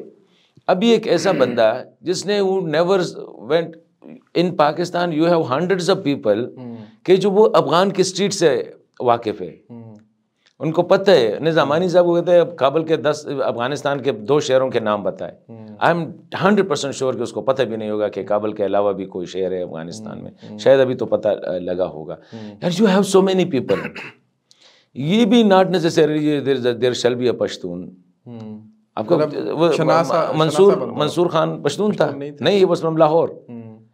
ابھی ایک ایسا بندہ جس نے وہ never went in Pakistan, you have hundreds of people کہ جو وہ افغان کی اسٹریٹ سے واقف ہے، ان کو پتہ ہے. نظامانی صاحب کو کہتے ہیں کابل کے 10 افغانستان کے 2 شہروں کے نام بتائے. آئی ایم 100% شیور کہ اس کو پتہ بھی نہیں ہوگا کہ کابل کے علاوہ بھی کوئی شہر ہے افغانستان میں. شاید ابھی تو پتہ لگا ہوگا. یار you have so many people. یہ بھی not necessary there shall be a Pashtun. آپ کو منصور خان پشتون تھا؟ نہیں، یہ بس from Lahore.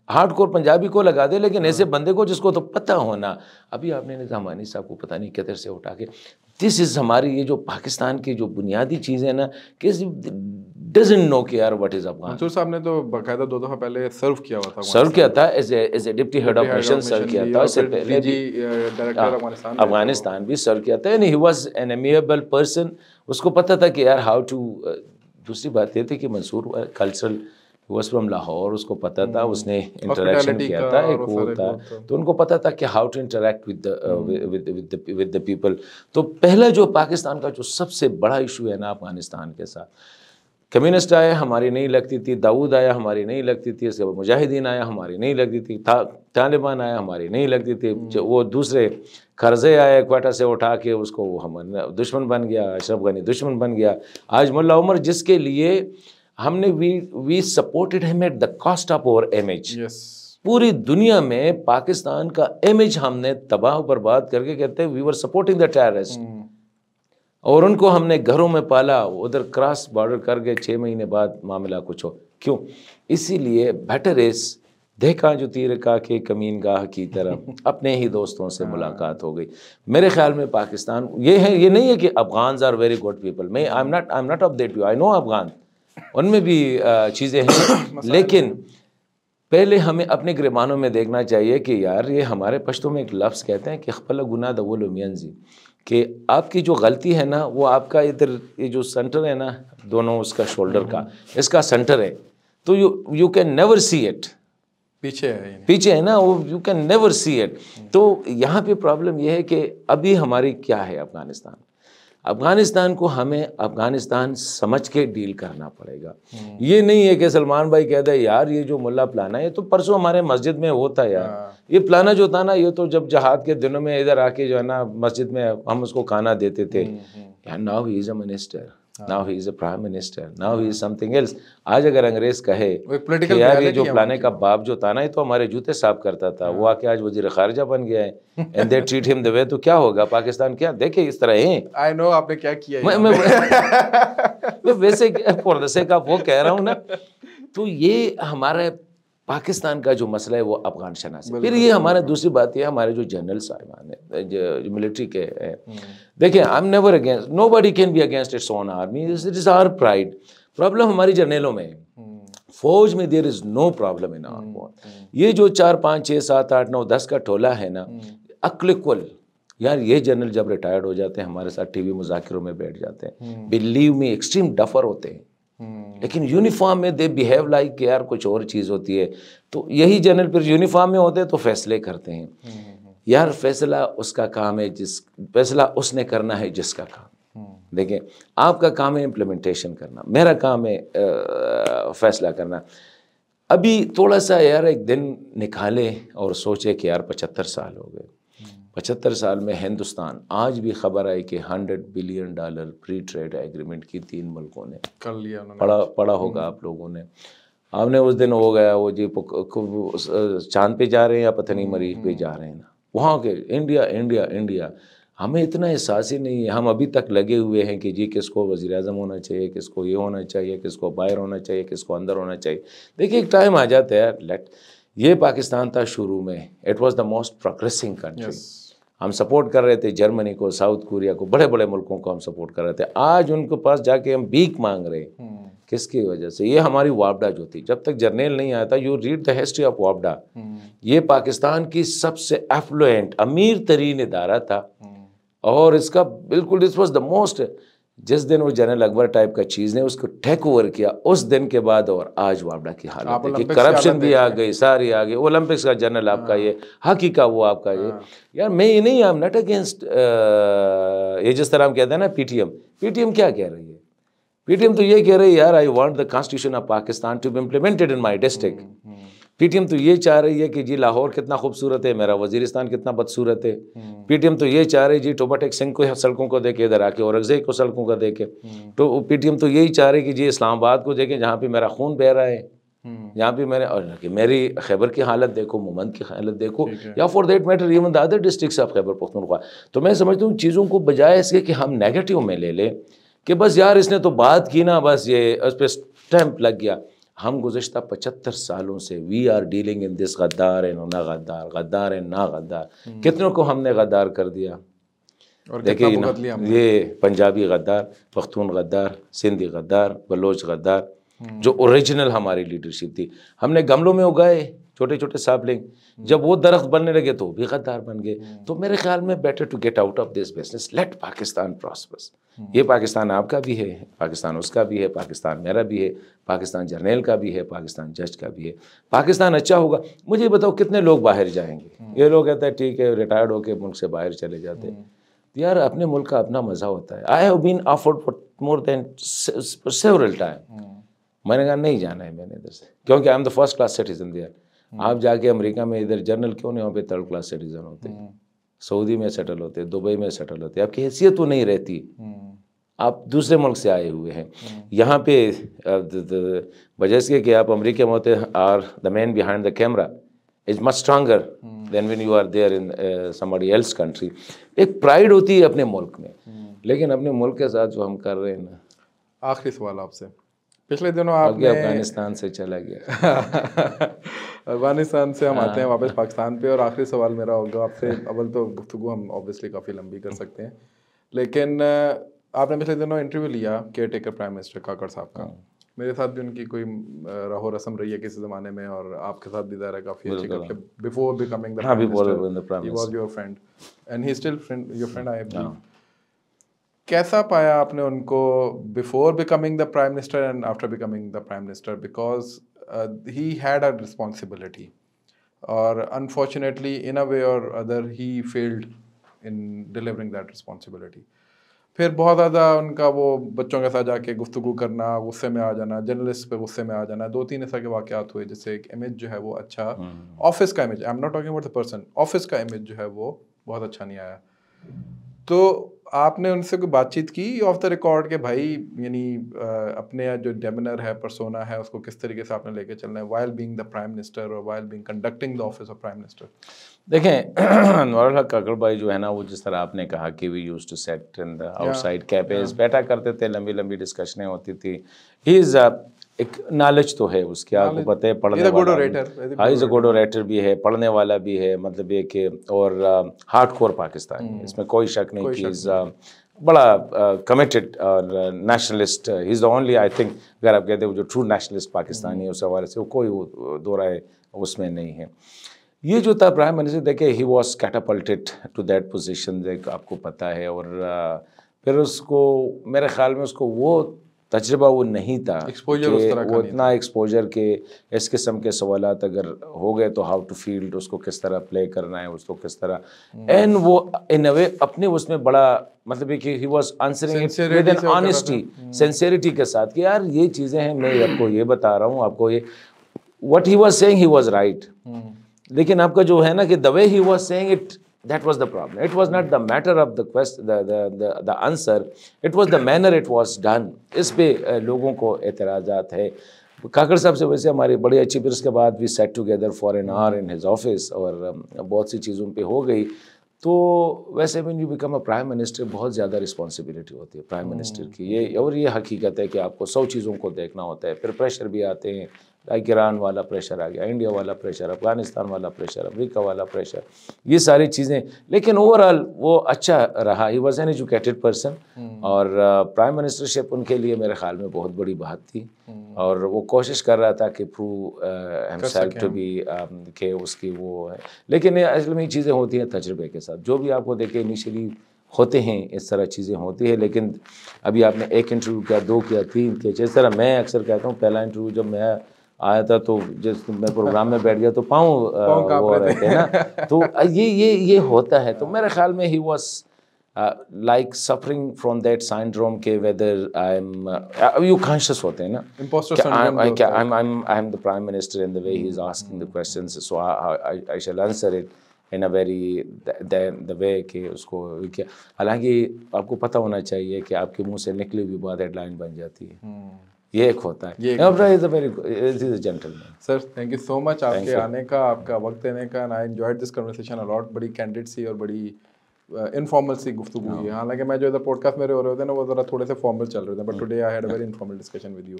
Hard core Punjabi کو لگا دے، لیکن ایسے بندے کو جس کو تو پتہ ہونا. ابھی آپ نے نظامانی صاحب کو پتہ نہیں کدھر سے اٹھا کے، دس از ہماری یہ جو پاکستان کی جو بنیادی چیزیں نا، کہ ڈزنٹ نو کہ یار واٹ از افغان. منصور صاحب نے تو باقاعدہ 2 دفعہ پہلے سرو کیا ہوا تھا. سرو کیا تھا as a deputy head of mission, serve کیا تھا. اس سے پہلے افغانستان بھی سرو کیا تھا. یعنی ہی واز این امیبل پرسن. اس کو پتہ تھا کہ یار ہاؤ ٹو. دوسری بات یہ تھی کہ منصور کلچرل واز فرام لاہور، اس کو پتہ تھا، اس نے انٹریکشن کیا تھا، ایک وہ تھا، تو ان کو پتہ تھا کہ how to interact with the people. تو پہلا جو پاکستان کا جو سب سے بڑا ایشو ہے نا افغانستان کے ساتھ، کمیونسٹ آیا ہماری نہیں لگتی تھی، داؤد آیا ہماری نہیں لگتی تھی، اس کے بعد مجاہدین آیا ہماری نہیں لگتی تھی، طالبان آیا ہماری نہیں لگتی تھی، وہ دوسرے قرضے آئے کوئٹہ سے اٹھا کے، اس کو وہ ہمارا دشمن بن گیا، اشرف غنی دشمن بن گیا. آج ملا عمر جس کے لیے ہم نے وی سپورٹڈ ہم ایٹ دا کاسٹ آف اور امیج. پوری دنیا میں پاکستان کا امیج ہم نے تباہ و برباد کر کے کہتے ہیں وی ور سپورٹنگ دا ٹیررسٹ، اور ان کو ہم نے گھروں میں پالا، ادھر کراس بارڈر کر کے 6 مہینے بعد معاملہ کچھ ہو. کیوں؟ اسی لیے بیٹر از دیکھا جو تیر کا کے کمین گاہ کی طرف اپنے ہی دوستوں سے ملاقات ہو گئی. میرے خیال میں پاکستان یہ ہے، یہ نہیں ہے کہ Afghans are very good people, میں I am not of that view, I know Afghan, ان میں بھی چیزیں ہیں، لیکن پہلے ہمیں اپنے گریبانوں میں دیکھنا چاہیے کہ یار یہ ہمارے پشتوں میں ایک لفظ کہتے ہیں کہ خپل گناہ دول مینزی، کہ آپ کی جو غلطی ہے نا وہ آپ کا ادھر یہ جو سینٹر ہے نا دونوں اس کا شولڈر کا اس کا سینٹر ہے، تو you can never see it, پیچھے ہے نا وہ، you can never see it. تو یہاں پہ پرابلم یہ ہے کہ ابھی ہماری کیا ہے افغانستان کو ہمیں افغانستان سمجھ کے ڈیل کرنا پڑے گا. یہ نہیں ہے کہ سلمان بھائی کہہ دے یار یہ جو ملا پلانا ہے، یہ تو پرسوں ہمارے مسجد میں ہوتا ہے یار، یہ پلانا جو تھا نا یہ تو جب جہاد کے دنوں میں ادھر آ کے جو ہے نا مسجد میں ہم اس کو کھانا دیتے تھے. Now he is a minister, now he is a prime minister, now he is something else. آج اگر انگریز کہے کہ یار یہ جو پلانے کا باپ جو تھا نا یہ تو ہمارے جوتے صاف کرتا تھا، وہ آ کے آج وزیر خارجہ بن گیا ہے، اینڈ دے ٹریٹ ہم دی وے، تو کیا ہوگا پاکستان؟ کیا دیکھیں اس طرح ہیں. آئی نو آپ نے کیا کیا، میں ویسے فور دا سیک آف وہ کہہ رہا ہوں نا. تو یہ ہمارا پاکستان کا جو مسئلہ ہے وہ افغان شناسی. پھر یہ ہمارے دوسری بات یہ ہمارے جو جنرل صاحبان ہیں جو ملٹری کے ہیں، دیکھیں I am never against, nobody can be against its own army, it is our pride. Problem ہماری جرنیلوں میں ہے، فوج میں دیر از نو پرابلم ان آور وار. یہ جو 4 5 6 7 8 9 10 کا ٹولہ ہے نا، عقل کل یار یہ جنرل جب ریٹائرڈ ہو جاتے ہیں ہمارے ساتھ ٹی وی مذاکروں میں بیٹھ جاتے ہیں، بلیو میں ایکسٹریم ڈفر ہوتے ہیں، لیکن یونیفارم میں دے بیہیو لائک کہ یار کچھ اور چیز ہوتی ہے. تو یہی جنرل پھر یونیفارم میں ہوتے تو فیصلے کرتے ہیں. یار فیصلہ اس کا کام ہے فیصلہ اس نے کرنا ہے جس کا کام. دیکھیں آپ کا کام ہے امپلیمنٹیشن کرنا، میرا کام ہے فیصلہ کرنا. ابھی تھوڑا سا یار ایک دن نکالے اور سوچے کہ یار 75 سال ہو گئے، 75 سال میں ہندوستان، آج بھی خبر آئی کہ $100 بلین فری ٹریڈ ایگریمنٹ کی 3 ملکوں نے کر لیا. پڑھا ہوگا آپ لوگوں نے. آپ نے اس دن ہو گیا وہ جی چاند پہ جا رہے ہیں یا پتہ نہیں مریخ پہ جا رہے ہیں نا، وہاں کے انڈیا انڈیا انڈیا. ہمیں اتنا احساس ہی نہیں ہے، ہم ابھی تک لگے ہوئے ہیں کہ جی کس کو وزیر اعظم ہونا چاہیے، کس کو یہ ہونا چاہیے، کس کو باہر ہونا چاہیے، کس کو اندر ہونا چاہیے. دیکھیے ایک ٹائم آ جاتا ہے یہ پاکستان تھا شروع میں، it was the most progressing country. ہم سپورٹ کر رہے تھے جرمنی کو، ساؤتھ کوریا کو، بڑے بڑے ملکوں کو ہم سپورٹ کر رہے تھے. آج ان کے پاس جا کے ہم بھیک مانگ رہے ہیں. کس کی وجہ سے؟ یہ ہماری وابڈا جو تھی، جب تک جرنیل نہیں آیا تھا، you read the history of وابڈا، یہ پاکستان کی سب سے ایفلوئنٹ امیر ترین ادارہ تھا، اور اس کا بالکل دس واز دا موسٹ. جس دن وہ جنرل اکبر ٹائپ کا چیز نے اس کو ٹیک اوور کیا، اس دن کے بعد اور آج وابڈا کی حالت ہے کہ کرپشن بھی آ گئی، ساری آ گئی. اولمپکس کا جنرل آپ کا یہ، ہاکی کا وہ آپ کا یہ. یار میں یہ نہیں، آئی ایم ناٹ اگینسٹ یہ جس طرح ہم کہتے ہیں نا پی ٹی ایم کیا کہہ رہی ہے؟ پی ٹی ایم تو یہ کہہ رہی ہے یار I want the constitution of Pakistan to be implemented in my district. P T M تو یہ چاہ رہی ہے کہ جی لاہور کتنا خوبصورت ہے، میرا وزیرستان کتنا بدصورت ہے. پی ٹی ایم تو یہ چاہ رہی جی ٹوبا ٹیک سنگھ کو سڑکوں کو دیکھے ادھر آ کے، اورنگزئی کو سڑکوں کو دیکھے. تو پی ٹی ایم تو یہی چاہ رہی کہ جی اسلام آباد کو دیکھیں جہاں پہ میرا خون بہہ رہا ہے، جہاں پہ میری خیبر کی حالت دیکھو، مومند کی حالت دیکھو، یا for that matter even the other districts of Khyber Pakhtunkhwa. تو میں سمجھتا ہوں چیزوں کو بجائے اس کے کہ ہم نیگیٹو میں لے لیں کہ بس یار اس نے تو بات کی نا، بس یہ اس پہ اسٹیمپ لگ گیا. ہم گزشتہ 75 سالوں سے وی آر ڈیلنگ ان دس غدار اینڈ نہ غدار، غدار اینڈ نہ غدار. کتنوں کو ہم نے غدار کر دیا. دیکھیں یہ پنجابی غدار، پختون غدار، سندھی غدار، بلوچ غدار، جو اوریجنل ہماری لیڈرشپ تھی ہم نے گملوں میں اگائے چھوٹے چھوٹے ساپلنگ، جب وہ درخت بننے لگے تو بھی غدار بن گئے. تو میرے خیال میں better to get out of this business, let Pakistan prospers. یہ پاکستان آپ کا بھی ہے، پاکستان اس کا بھی ہے، پاکستان میرا بھی ہے، پاکستان جرنیل کا بھی ہے، پاکستان جج کا بھی ہے. پاکستان اچھا ہوگا. مجھے بتاؤ کتنے لوگ باہر جائیں گے؟ یہ لوگ کہتے ہیں ٹھیک ہے ریٹائرڈ ہو کے ملک سے باہر چلے جاتے ہیں. یار اپنے ملک کا اپنا مزہ ہوتا ہے. I have been offered for more than several time. میں نے کہا نہیں جانا ہے میں نے ادھر سے، کیونکہ I am the first class citizen there. آپ جا کے امریکہ میں ادھر جرنل کیوں نہیں، وہاں پہ 3rd کلاس سٹیزن ہوتے ہیں. سعودی میں سیٹل ہوتے، دبئی میں سیٹل ہوتے. آپ کی حیثیت تو نہیں رہتی، آپ دوسرے ملک سے آئے ہوئے ہیں. یہاں پہ وجہ سے کہ آپ امریکہ میں ہوتے are the man behind the camera, is much stronger than when you are there in somebody else country. ایک پرائڈ ہوتی ہے اپنے ملک میں, لیکن اپنے ملک کے ساتھ جو ہم کر رہے ہیں نا. آخری سوال آپ سے, پچھلے دنوں آپ نے افغانستان سے چلا گیا, افغانستان سے ہم آتے ہیں واپس پاکستان پہ, اور آخری سوال میرا ہوگا آپ سے. اول تو گفتگو ہم اوبیسلی کافی لمبی کر سکتے ہیں, لیکن آپ نے پچھلے دنوں انٹرویو لیا care taker prime minister Kakar صاحب کا. میرے ساتھ بھی ان کی کوئی رہو رسم رہی ہے کسی زمانے میں, اور آپ کے ساتھ بھی ظاہر ہے کافی اچھی گپ. Before becoming the prime minister he was your friend and he still your friend I believe. کیسا پایا آپ نے ان کو before becoming the prime minister and after becoming the prime minister, because he had a responsibility, اور unfortunately ان اے وے اور other he field in delivering that responsibility. پھر بہت زیادہ ان کا وہ بچوں کے ساتھ جا کے گفتگو کرنا, غصے میں آ جانا, جرنلسٹ پہ غصے میں آ جانا, 2-3 ایسا کے واقعات ہوئے جس سے ایک امیج جو ہے وہ اچھا, آفس کا image, I am not talking about the person, office کا امیج جو ہے وہ بہت اچھا نہیں آیا. تو آپ نے ان سے کوئی بات چیت کی آف دا ریکارڈ کہ بھائی یعنی اپنے جو ڈیمنر ہے, پرسونا ہے, اس کو کس طریقے سے آپ نے لے کے چلنا ہے while being the prime minister اور while being conducting the office of prime minister? دیکھیں انوار الحق کاکڑ بھائی جو ہے نا, وہ جس طرح آپ نے کہا کہ we use to sit in the outside cafes, بیٹھا کرتے تھے, لمبی لمبی ڈسکشنیں ہوتی تھی. ہی از ایک نالج تو ہے اس کی, آپ کو پتہ ہے, پڑھنے والا, ہاں از اے گڈ اوریٹر بھی ہے, پڑھنے والا بھی ہے, مطلب یہ کہ اور ہارڈ کور پاکستانی ہے, اس میں کوئی شک نہیں کہ از بڑا committed nationalist. He is the only I think, اگر آپ کہتے ہیں جو ٹرو نیشنلسٹ پاکستانی ہے, اس حوالے سے کوئی دو رائے اس میں نہیں ہے. یہ جو تھا پرائم منسٹر, دیکھیں he was catapulted to that position, آپ کو پتہ ہے. اور پھر اس کو میرے خیال میں اس کو وہ تجربہ وہ نہیں تھا کہ وہ اتنا ایکسپوجر کہ اس قسم کے سوالات اگر ہو گئے تو ہاؤ ٹو فیلڈ, اس کو کس طرح پلے کرنا ہے, اس کو کس طرح. اینڈ وہ ان اے وے اپنے اس میں بڑا مطلب کہ he was answering with an honesty, sincerity کے ساتھ کہ یار یہ چیزیں ہیں, میں آپ کو یہ بتا رہا ہوں, آپ کو یہ what he was saying he was right. لیکن آپ کا جو ہے نا کہ the way he was saying it, that was the problem. It was not the matter of the question, the answer. It was the manner it was done. اس پہ لوگوں کو اعتراضات ہے. کاکڑ صاحب سے ویسے ہماری بڑی اچھی, پھر اس کے بعد we sat together for an hour in his office, اور بہت سی چیزوں پہ ہو گئی. تو ویسے when you become a prime minister بہت زیادہ رسپانسبلٹی ہوتی ہے پرائم منسٹر کی, یہ اور یہ حقیقت ہے کہ آپ کو 100 چیزوں کو دیکھنا ہوتا ہے. پھر پریشر بھی آتے ہیں, ایران والا پریشر آ گیا, انڈیا والا پریشر, افغانستان والا پریشر, امریکہ والا پریشر, یہ ساری چیزیں. لیکن اوور آل وہ اچھا رہا. He was an educated person, اور پرائم منسٹرشپ ان کے لیے میرے خیال میں بہت بڑی بات تھی, اور وہ کوشش کر رہا تھا کہ پروو ہمسیلف ٹو بی, کہ اس کی وہ ہے. لیکن اصل میں یہ چیزیں ہوتی ہیں تجربے کے ساتھ. جو بھی آپ کو دیکھیں انیشلی ہوتے ہیں اس طرح چیزیں ہوتی ہیں, لیکن ابھی آپ نے 1 انٹرویو کیا, 2 کیا, 3 کیا, جس طرح میں اکثر کہتا ہوں پہلا انٹرویو جب میں آیا تھا تو جس میں پروگرام میں بیٹھ گیا تو پاؤں وہ رہتے ہیں نا, تو یہ ہوتا ہے. تو میرے خیال میں he was like suffering from that syndrome کہ whether I am, you conscious ہوتے ہیں نا کہ I am the prime minister in the way he is asking the questions, so I shall answer it in a very the way کہ اس کو کیا. حالانکہ آپ کو پتہ ہونا چاہیے کہ آپ کے منہ سے نکلی بھی بات ہیڈ لائن بن جاتی ہے, یہ ایک ہوتا ہے. سر تھینک یو سو مچ آپ کے آنے کا, آپ کا وقت دینے کا, and I enjoyed this conversation a lot. بڑی کینڈیڈ سی اور بڑی انفارمل سی گفتگو ہوئی ہے. حالانکہ میں جو ادھر پوڈ کاسٹ میرے ہو رہے ہوتے ہیں نا وہ ذرا تھوڑے سے فارمل چل رہے تھے, but today I had a very informal discussion with you,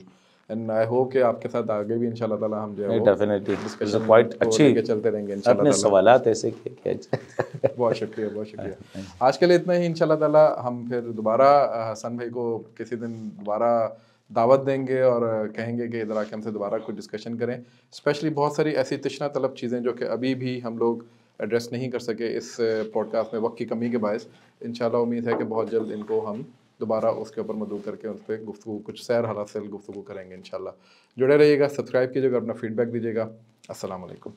and I hope کہ آپ کے ساتھ آگے بھی انشاء اللہ تعالیٰ ہم جو ہے ڈیفینیٹلی اچھی چلتے رہیں گے انشاء اللہ. اپنے سوالات ایسے کیا. بہت شکریہ, بہت شکریہ. آج کے لیے اتنا ہی. انشاء اللہ تعالیٰ ہم پھر دوبارہ حسن بھائی کو کسی دن دوبارہ دعوت دیں گے اور کہیں گے کہ ادھر آ کے ہم سے دوبارہ کوئی ڈسکشن کریں. اسپیشلی بہت ساری ایسی تشنہ طلب چیزیں جو کہ ابھی بھی ہم لوگ ایڈریس نہیں کر سکے اس پوڈ کاسٹ میں وقت کی کمی کے باعث. انشاءاللہ امید ہے کہ بہت جلد ان کو ہم دوبارہ اس کے اوپر مدعو کر کے اس پہ گفتگو, کچھ سیر حالات سے گفتگو کریں گے انشاءاللہ. جڑے رہیے گا, سبسکرائب کیجیے گا, اپنا فیڈ بیک دیجیے گا. السلام علیکم.